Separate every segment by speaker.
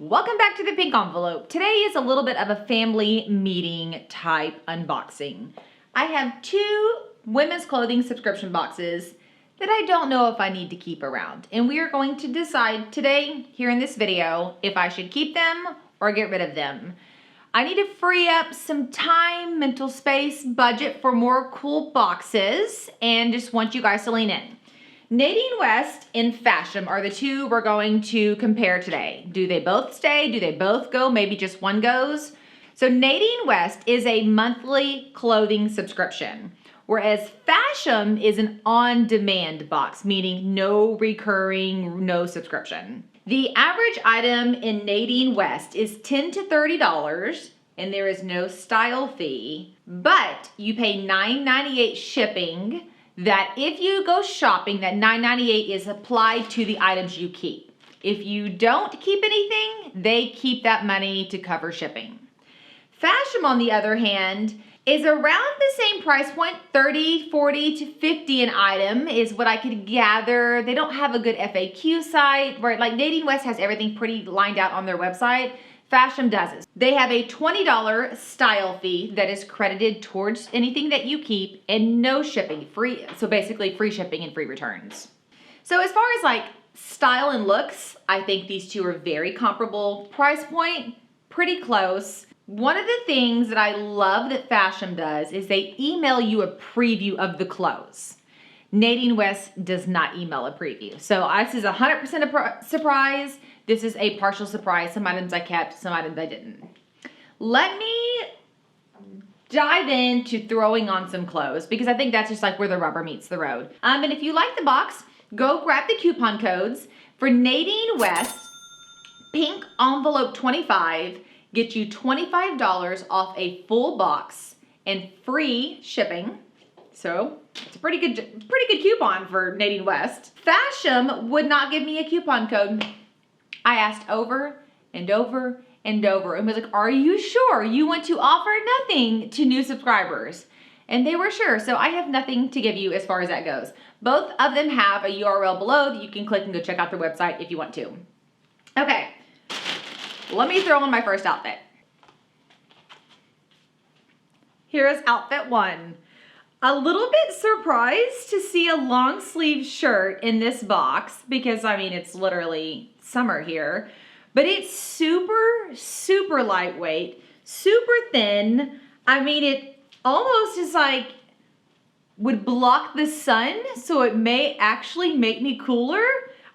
Speaker 1: Welcome back to the pink envelope. Today is a little bit of a family meeting type unboxing. I have two women's clothing subscription boxes that I don't know if I need to keep around. And we are going to decide today, here in this video, if I should keep them or get rid of them. I need to free up some time, mental space, budget for more cool boxes, and just want you guys to lean in. Nadine West and Fashom are the two we're going to compare today. Do they both stay? Do they both go? Maybe just one goes? So Nadine West is a monthly clothing subscription, whereas Fashom is an on-demand box, meaning no recurring, no subscription. The average item in Nadine West is $10 to $30, and there is no style fee, but you pay $9.98 shipping. That if you go shopping, that $9.98 is applied to the items you keep. If you don't keep anything, they keep that money to cover shipping. Fashom, on the other hand, is around the same price point, $30, $40 to $50 an item is what I could gather. They don't have a good FAQ site, right? Like Nadine West has everything pretty lined out on their website. Fashom doesn't. They have a $20 style fee that is credited towards anything that you keep and no shipping, free. So basically free shipping and free returns. So as far as like style and looks, I think these two are very comparable. Price point, pretty close. One of the things that I love that Fashom does is they email you a preview of the clothes. Nadine West does not email a preview. So this is 100% a surprise. This is a partial surprise. Some items I kept, some items I didn't. Let me dive into throwing on some clothes because I think that's just like where the rubber meets the road. And if you like the box, go grab the coupon codes. For Nadine West, pink envelope 25, get you $25 off a full box and free shipping. So it's a pretty good coupon for Nadine West. Fashom would not give me a coupon code. I asked over and over and over and was like, are you sure you want to offer nothing to new subscribers? And they were sure, so I have nothing to give you as far as that goes. Both of them have a URL below that you can click and go check out their website if you want to. Okay, let me throw on my first outfit. Here is outfit one. A little bit surprised to see a long sleeve shirt in this box because I mean, it's literally summer here, but it's super lightweight, super thin. I mean, it almost is like would block the sun, so it may actually make me cooler.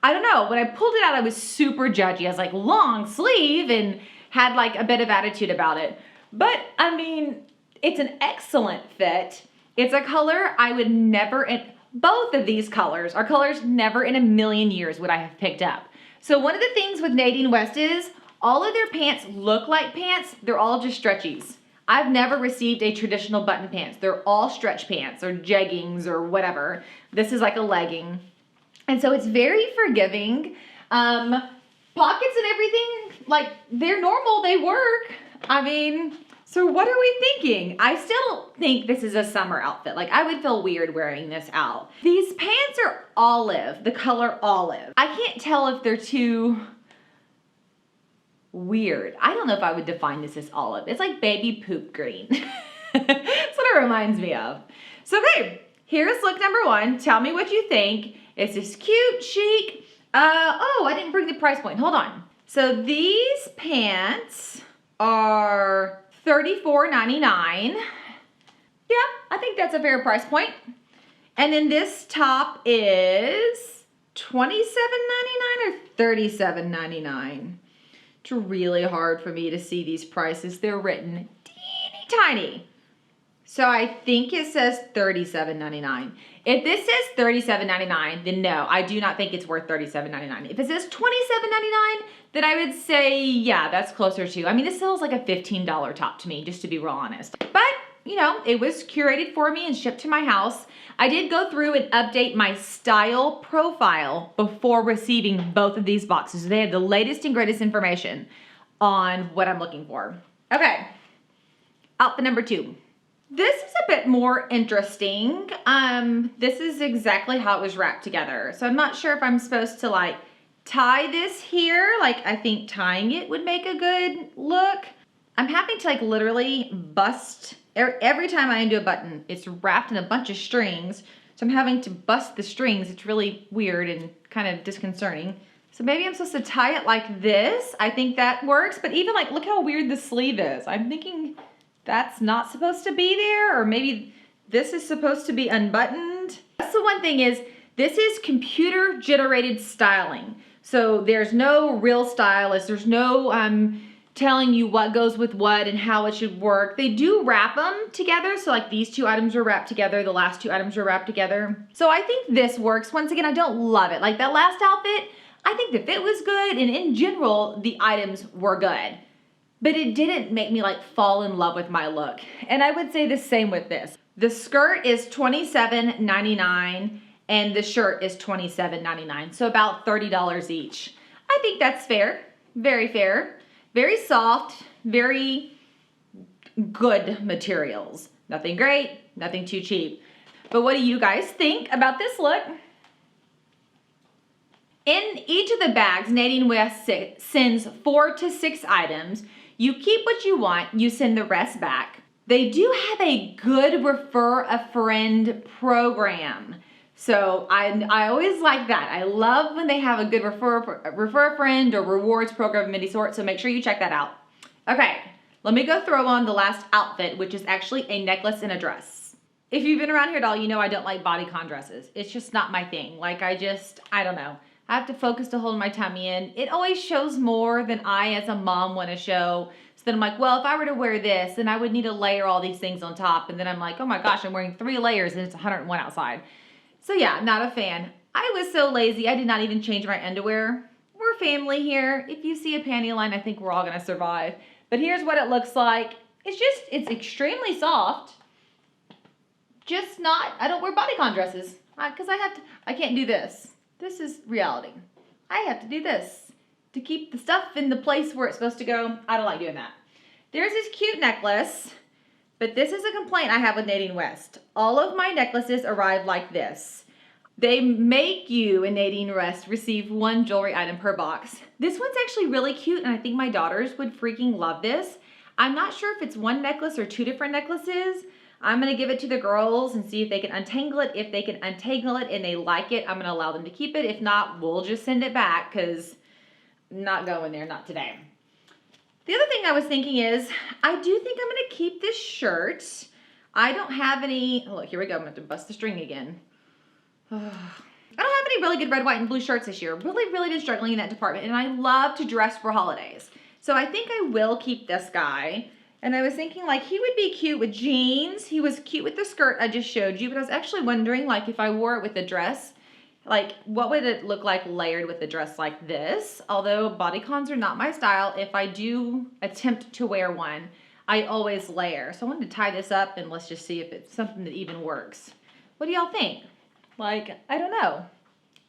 Speaker 1: I don't know. When I pulled it out, I was super judgy. I was like, long sleeve, and had like a bit of attitude about it. But I mean, it's an excellent fit. It's a color I would never, both of these colors are colors never in a million years would I have picked up. So one of the things with Nadine West is all of their pants look like pants. They're all just stretchies. I've never received a traditional button pants. They're all stretch pants or jeggings or whatever. This is like a legging. And so it's very forgiving. Pockets and everything, like they're normal, they work. I mean, so what are we thinking? I still think this is a summer outfit. Like I would feel weird wearing this out. These pants are olive, the color olive. I can't tell if they're too weird. I don't know if I would define this as olive. It's like baby poop green. That's what it reminds me of. So okay, here's look number one. Tell me what you think. It's this cute, chic. Oh, I didn't bring the price point. Hold on. So these pants are $34.99. Yeah, I think that's a fair price point. And then this top is $27.99 or $37.99. It's really hard for me to see these prices. They're written teeny tiny. So I think it says $37.99. If this says $37.99, then no, I do not think it's worth $37.99. If it says $27.99, then I would say, yeah, that's closer to, I mean, this feels like a $15 top to me, just to be real honest. But, you know, it was curated for me and shipped to my house. I did go through and update my style profile before receiving both of these boxes. They have the latest and greatest information on what I'm looking for. Okay, outfit number two. This is a bit more interesting. This is exactly how it was wrapped together. So I'm not sure if I'm supposed to like tie this here. Like, I think tying it would make a good look. I'm having to like literally bust, every time I undo a button, it's wrapped in a bunch of strings. So I'm having to bust the strings. It's really weird and kind of disconcerting. So maybe I'm supposed to tie it like this. I think that works, but even like, look how weird the sleeve is. I'm thinking that's not supposed to be there, or maybe this is supposed to be unbuttoned. That's the one thing is, this is computer generated styling. So there's no real stylist. There's no telling you what goes with what and how it should work. They do wrap them together. So like these two items are wrapped together. The last two items are wrapped together. So I think this works. Once again, I don't love it. Like that last outfit, I think the fit was good. And in general, the items were good. But it didn't make me like fall in love with my look. And I would say the same with this. The skirt is $27.99 and the shirt is $27.99. So about $30 each. I think that's fair. Very fair. Very soft, very good materials. Nothing great, nothing too cheap. But what do you guys think about this look? In each of the bags, Nadine West sends 4 to 6 items. You keep what you want, you send the rest back. They do have a good refer a friend program. So I always like that. I love when they have a good refer a friend or rewards program of any sort, so make sure you check that out. Okay, let me go throw on the last outfit, which is actually a necklace and a dress. If you've been around here at all, you know I don't like bodycon dresses. It's just not my thing. Like I don't know. I have to focus to hold my tummy in. It always shows more than I as a mom want to show. So then I'm like, well, if I were to wear this, then I would need to layer all these things on top. And then I'm like, oh my gosh, I'm wearing 3 layers and it's 101 outside. So yeah, not a fan. I was so lazy, I did not even change my underwear. We're family here. If you see a panty line, I think we're all gonna survive. But here's what it looks like. It's extremely soft. Just not, I don't wear bodycon dresses because I can't do this. This is reality. I have to do this to keep the stuff in the place where it's supposed to go. I don't like doing that. There's this cute necklace. But this is a complaint I have with Nadine West. All of my necklaces arrive like this. They make you and Nadine West receive 1 jewelry item per box. This one's actually really cute and I think my daughters would freaking love this. I'm not sure if it's 1 necklace or 2 different necklaces. I'm gonna give it to the girls and see if they can untangle it. If they can untangle it and they like it, I'm gonna allow them to keep it. If not, we'll just send it back because I'm not going there, not today. The other thing I was thinking is, I do think I'm gonna keep this shirt. I don't have any, oh, look, here we go, I'm gonna have to bust the string again. I don't have any really good red, white, and blue shirts this year. Really been struggling in that department, and I love to dress for holidays. So I think I will keep this guy. And I was thinking like he would be cute with jeans. He was cute with the skirt I just showed you, but I was actually wondering like if I wore it with a dress, like what would it look like layered with a dress like this? Although bodycons are not my style, if I do attempt to wear one, I always layer. So I wanted to tie this up and let's just see if it's something that even works. What do y'all think? Like, I don't know.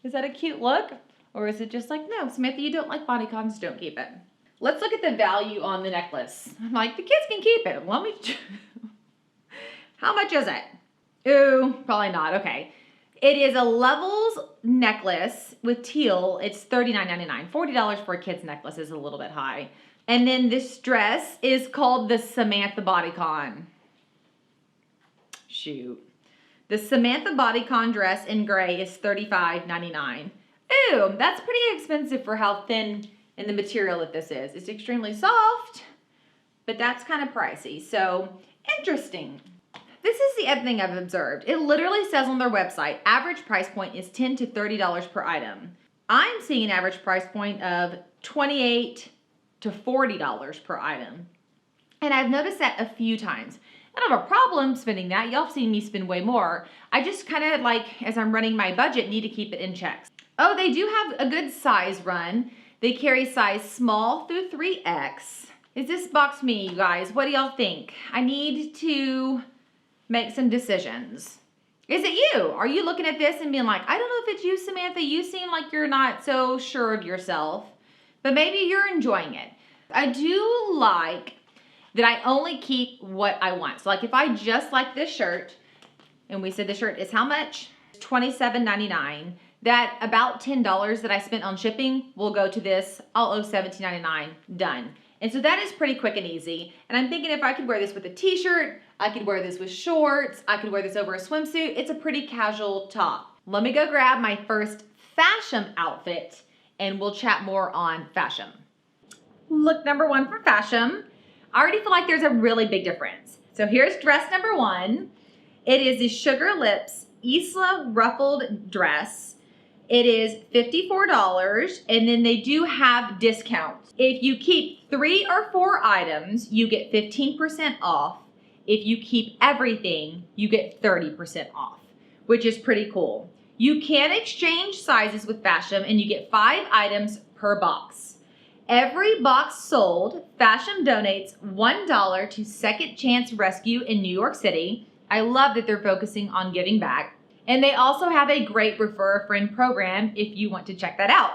Speaker 1: Is that a cute look? Or is it just like, no, Samantha, you don't like bodycons, don't keep it. Let's look at the value on the necklace. I'm like, the kids can keep it. Let me, how much is it? Ooh, probably not, okay. It is a levels necklace with teal. It's $39.99. $40 for a kid's necklace is a little bit high. And then this dress is called the Samantha Bodycon. Shoot. The Samantha Bodycon dress in gray is $35.99. Ooh, that's pretty expensive for how thin in the material that this is. It's extremely soft, but that's kind of pricey. So, interesting. This is the other thing I've observed. It literally says on their website, average price point is $10 to $30 per item. I'm seeing an average price point of $28 to $40 per item. And I've noticed that a few times. I don't have a problem spending that. Y'all have seen me spend way more. I just kind of like, as I'm running my budget, need to keep it in check. Oh, they do have a good size run. They carry size small through 3X. Is this box me, you guys? What do y'all think? I need to make some decisions. Is it you? Are you looking at this and being like, I don't know if it's you, Samantha. You seem like you're not so sure of yourself, but maybe you're enjoying it. I do like that I only keep what I want. So like if I just like this shirt, and we said the shirt is how much? $27.99. that about $10 that I spent on shipping will go to this. I'll owe $17.99, done. And so that is pretty quick and easy. And I'm thinking if I could wear this with a t-shirt, I could wear this with shorts, I could wear this over a swimsuit. It's a pretty casual top. Let me go grab my first Fashom outfit and we'll chat more on Fashom. Look number one for Fashom. I already feel like there's a really big difference. So here's dress number one. It is the Sugar Lips Isla ruffled dress. It is $54, and then they do have discounts. If you keep 3 or 4 items, you get 15% off. If you keep everything, you get 30% off, which is pretty cool. You can exchange sizes with Fashom, and you get 5 items per box. Every box sold, Fashom donates $1 to Second Chance Rescue in New York City. I love that they're focusing on giving back. And they also have a great refer a friend program if you want to check that out.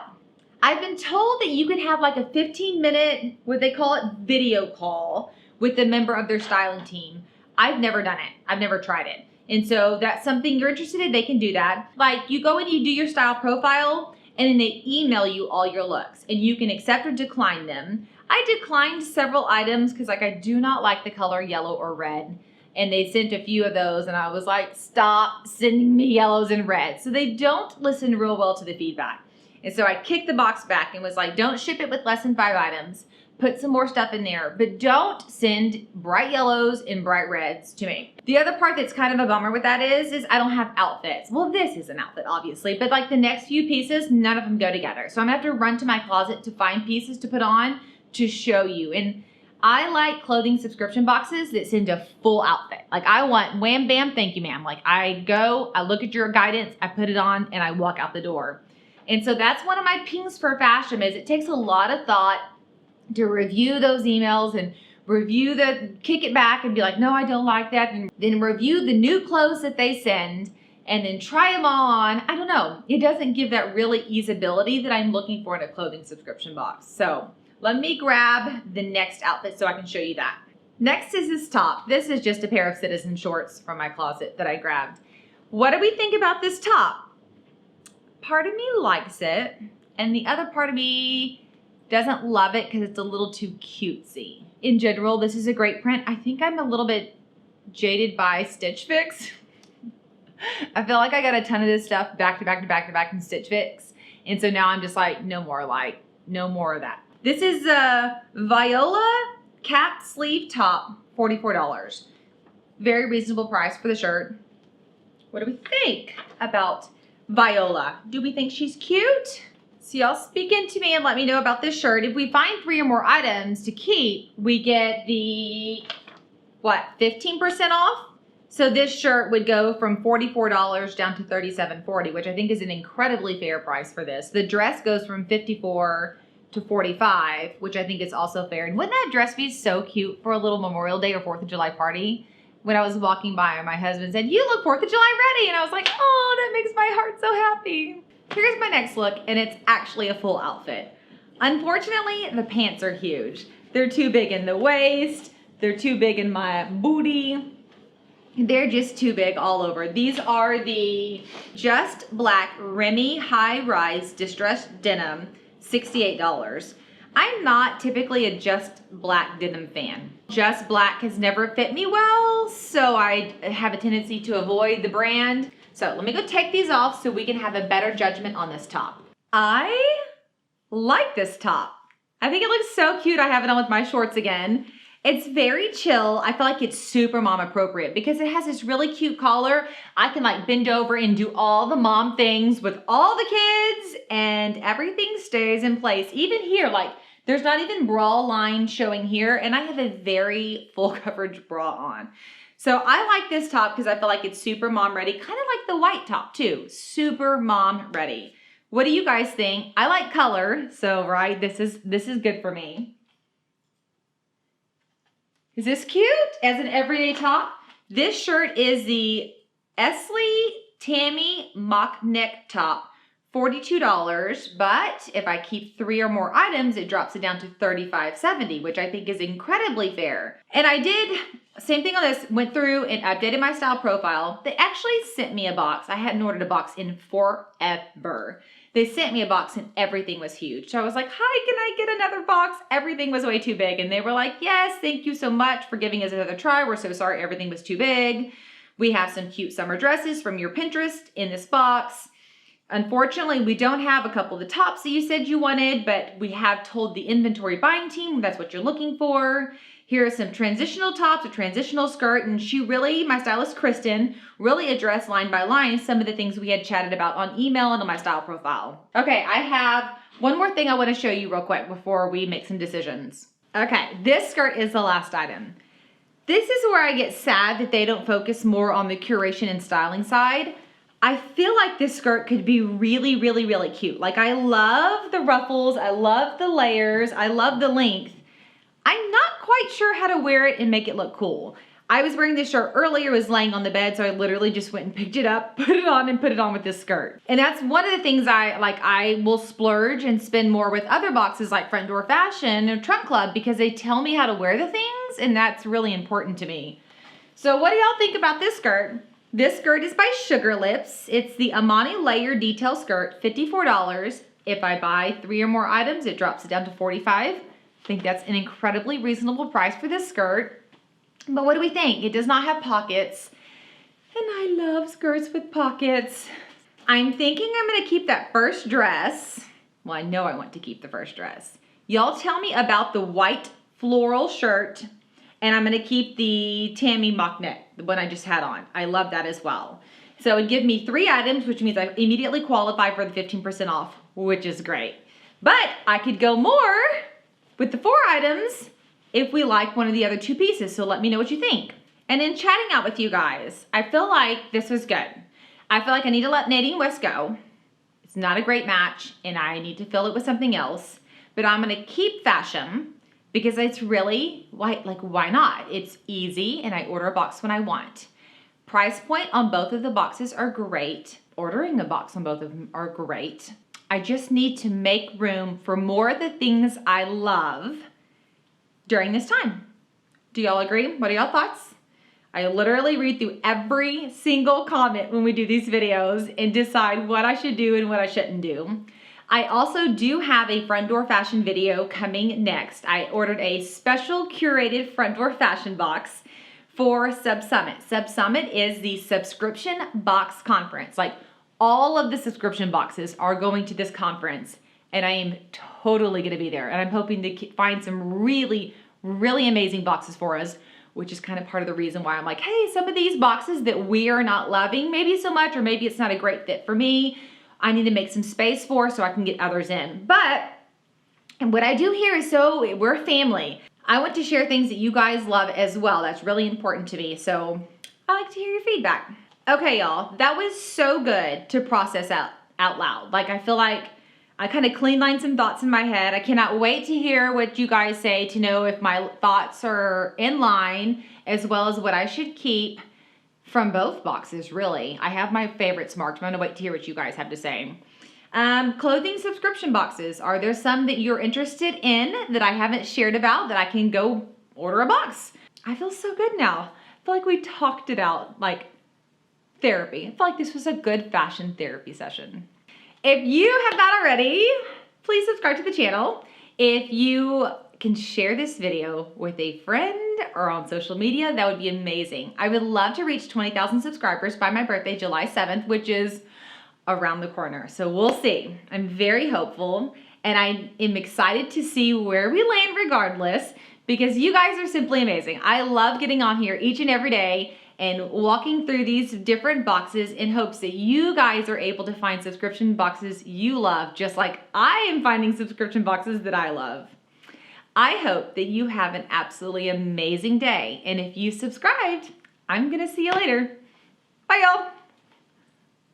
Speaker 1: I've been told that you can have like a 15-minute, what they call it, video call with a member of their styling team. I've never done it. I've never tried it. And so that's something you're interested in, they can do that. Like you go and you do your style profile and then they email you all your looks and you can accept or decline them. I declined several items because I do not like the color yellow or red. And they sent a few of those and I was like, stop sending me yellows and reds. So they don't listen real well to the feedback. And so I kicked the box back and was like, don't ship it with less than 5 items. Put some more stuff in there, but don't send bright yellows and bright reds to me. The other part that's kind of a bummer with that is I don't have outfits. Well, this is an outfit, obviously, but like the next few pieces, none of them go together. So I'm gonna have to run to my closet to find pieces to put on to show you. And I like clothing subscription boxes that send a full outfit. Like I want wham, bam, thank you, ma'am. Like I go, I look at your guidance, I put it on and I walk out the door. And so that's one of my pings for Fashom is it takes a lot of thought to review those emails and review kick it back and be like, no, I don't like that. And then review the new clothes that they send and then try them all on. I don't know. It doesn't give that really easeability that I'm looking for in a clothing subscription box. So let me grab the next outfit so I can show you that. Next is this top. This is just a pair of citizen shorts from my closet that I grabbed. What do we think about this top? Part of me likes it, and the other part of me doesn't love it because it's a little too cutesy. In general, this is a great print. I think I'm a little bit jaded by Stitch Fix. I feel like I got a ton of this stuff back to back to back to back in Stitch Fix. And so now I'm just like, no more of that. This is a Viola capped sleeve top, $44. Very reasonable price for the shirt. What do we think about Viola? Do we think she's cute? So y'all speak into me and let me know about this shirt. If we find 3 or more items to keep, we get the, 15% off? So this shirt would go from $44 down to $37.40, which I think is an incredibly fair price for this. The dress goes from $54 to $45, which I think is also fair. And wouldn't that dress be so cute for a little Memorial Day or 4th of July party? When I was walking by, my husband said, you look 4th of July ready. And I was like, oh, that makes my heart so happy. Here's my next look, and it's actually a full outfit. Unfortunately, the pants are huge. They're too big in the waist. They're too big in my booty. They're just too big all over. These are the Just Black Remy High Rise Distressed Denim, $68. I'm not typically a Just Black denim fan. Just Black has never fit me well, so I have a tendency to avoid the brand. So let me go take these off so we can have a better judgment on this top. I like this top. I think it looks so cute. I have it on with my shorts again. It's very chill. I feel like it's super mom appropriate because it has this really cute collar. I can like bend over and do all the mom things with all the kids and everything stays in place. Even here, like there's not even bra line showing here and I have a very full coverage bra on. So I like this top because I feel like it's super mom ready, kind of like the white top too, super mom ready. What do you guys think? I like color, so right, this is good for me. Is this cute as an everyday top? This shirt is the Esley Tammy mock neck top, $42, but if I keep 3 or more items, it drops it down to $35.70, which I think is incredibly fair. And I did Same thing on this, went through and updated my style profile. They actually sent me a box. I hadn't ordered a box in forever. They sent me a box and everything was huge. So I was like, hi, can I get another box? Everything was way too big. And they were like, yes, thank you so much for giving us another try. We're so sorry everything was too big. We have some cute summer dresses from your Pinterest in this box. Unfortunately, we don't have a couple of the tops that you said you wanted, but we have told the inventory buying team that's what you're looking for. Here are some transitional tops, a transitional skirt, and she really, my stylist Kristen, really addressed line by line some of the things we had chatted about on email and on my style profile. Okay, I have one more thing I want to show you real quick before we make some decisions. Okay, this skirt is the last item. This is where I get sad that they don't focus more on the curation and styling side. I feel like this skirt could be really, really, really cute. Like, I love the ruffles, I love the layers, I love the length. I'm not quite sure how to wear it and make it look cool. I was wearing this shirt earlier, it was laying on the bed, so I literally just went and picked it up, put it on, and put it on with this skirt. And that's one of the things I will splurge and spend more with other boxes like Front Door Fashion and Trunk Club because they tell me how to wear the things, and that's really important to me. So what do y'all think about this skirt? This skirt is by Sugar Lips. It's the Amani Layer Detail Skirt, $54. If I buy 3 or more items, it drops it down to $45. I think that's an incredibly reasonable price for this skirt. But what do we think? It does not have pockets. And I love skirts with pockets. I'm thinking I'm gonna keep that first dress. Well, I know I want to keep the first dress. Y'all tell me about the white floral shirt. And I'm gonna keep the Tammy mock neck, the one I just had on. I love that as well. So it'd give me 3 items, which means I immediately qualify for the 15% off, which is great. But I could go more with the 4 items if we like one of the other 2 pieces. So let me know what you think. And in chatting out with you guys, I feel like this was good. I feel like I need to let Nadine West go. It's not a great match and I need to fill it with something else. But I'm gonna keep Fashom, because it's really, why not? It's easy and I order a box when I want. Price point on both of the boxes are great. Ordering a box on both of them are great. I just need to make room for more of the things I love during this time. Do y'all agree? What are y'all thoughts? I literally read through every single comment when we do these videos and decide what I should do and what I shouldn't do. I also do have a front door fashion video coming next. I ordered a special curated front door fashion box for Sub Summit. Sub Summit is the subscription box conference. Like, all of the subscription boxes are going to this conference and I am totally gonna be there. And I'm hoping to find some really, really amazing boxes for us, which is kind of part of the reason why I'm like, hey, some of these boxes that we are not loving, maybe so much, or maybe it's not a great fit for me, I need to make some space for so I can get others in. But, and what I do here is, so we're family. I want to share things that you guys love as well. That's really important to me. So I like to hear your feedback. Okay, y'all, that was so good to process out loud. Like, I feel like I kind of clean lined some thoughts in my head. I cannot wait to hear what you guys say to know if my thoughts are in line, as well as what I should keep from both boxes, really. I have my favorites marked. I'm gonna wait to hear what you guys have to say. Clothing subscription boxes. Are there some that you're interested in that I haven't shared about that I can go order a box? I feel so good now. I feel like we talked it out like therapy. I feel like this was a good fashion therapy session. If you have not already, please subscribe to the channel. If you can share this video with a friend or on social media, that would be amazing. I would love to reach 20,000 subscribers by my birthday, July 7th, which is around the corner. So we'll see. I'm very hopeful and I am excited to see where we land regardless, because you guys are simply amazing. I love getting on here each and every day and walking through these different boxes in hopes that you guys are able to find subscription boxes you love, just like I am finding subscription boxes that I love. I hope that you have an absolutely amazing day. And if you subscribed, I'm gonna see you later. Bye, y'all.